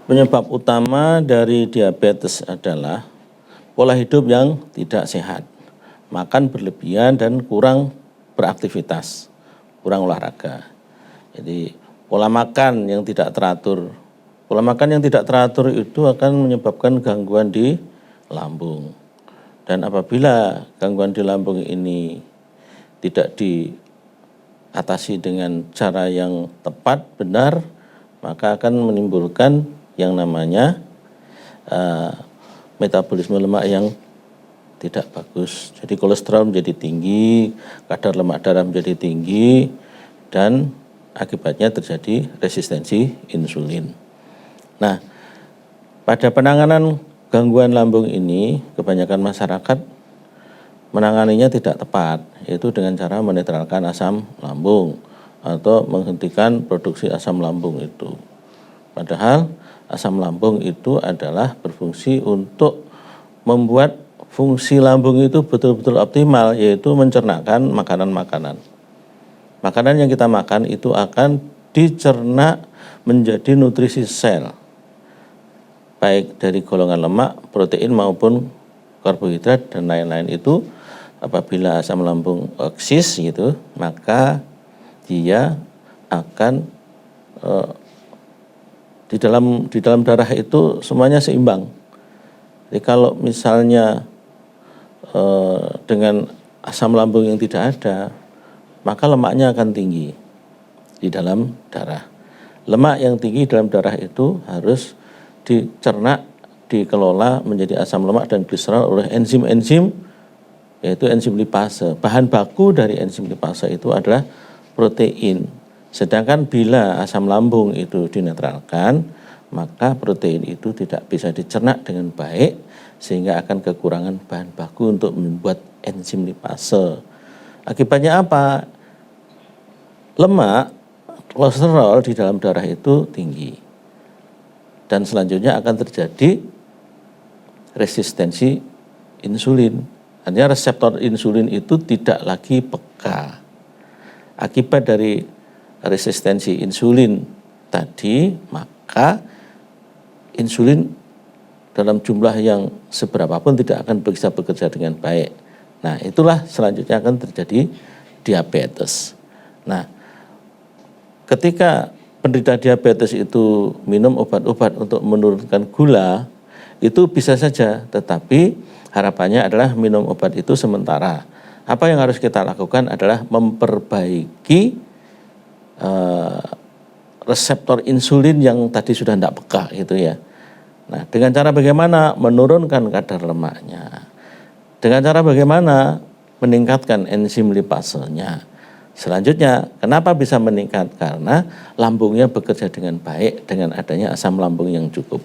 Penyebab utama dari diabetes adalah pola hidup yang tidak sehat, makan berlebihan dan kurang beraktivitas, kurang olahraga. Jadi pola makan yang tidak teratur, itu akan menyebabkan gangguan di lambung. Dan apabila gangguan di lambung ini tidak diatasi dengan cara yang tepat, benar, maka akan menimbulkan yang namanya metabolisme lemak yang tidak bagus. Jadi kolesterol menjadi tinggi, kadar lemak darah menjadi tinggi, dan akibatnya terjadi resistensi insulin. Nah, pada penanganan gangguan lambung ini, kebanyakan masyarakat menanganinya tidak tepat, yaitu dengan cara menetralkan asam lambung atau menghentikan produksi asam lambung itu. Padahal asam lambung itu adalah berfungsi untuk membuat fungsi lambung itu betul-betul optimal, yaitu mencernahkan makanan-makanan. Makanan yang kita makan itu akan dicerna menjadi nutrisi sel, baik dari golongan lemak, protein maupun karbohidrat dan lain-lain itu. Apabila asam lambung eksis gitu, maka dia akan di dalam darah itu semuanya seimbang. Jadi kalau misalnya dengan asam lambung yang tidak ada, maka lemaknya akan tinggi di dalam darah. Lemak yang tinggi dalam darah itu harus dicerna, dikelola menjadi asam lemak dan gliserol oleh enzim-enzim, yaitu enzim lipase. Bahan baku dari enzim lipase itu adalah protein. Sedangkan bila asam lambung itu dinetralkan, maka protein itu tidak bisa dicerna dengan baik, sehingga akan kekurangan bahan baku untuk membuat enzim lipase. Akibatnya apa? Lemak, kolesterol di dalam darah itu tinggi. Dan selanjutnya akan terjadi resistensi insulin. Artinya reseptor insulin itu tidak lagi peka. Akibat dari resistensi insulin tadi, maka insulin dalam jumlah yang seberapapun tidak akan bisa bekerja dengan baik. Nah, itulah selanjutnya akan terjadi diabetes. Nah, ketika penderita diabetes itu minum obat-obat untuk menurunkan gula, itu bisa saja, tetapi harapannya adalah minum obat itu sementara. Apa yang harus kita lakukan adalah memperbaiki reseptor insulin yang tadi sudah tidak peka gitu ya. Nah, dengan cara bagaimana? Menurunkan kadar lemaknya. Dengan cara bagaimana? Meningkatkan enzim lipasenya. Selanjutnya, kenapa bisa meningkat? Karena lambungnya bekerja dengan baik dengan adanya asam lambung yang cukup.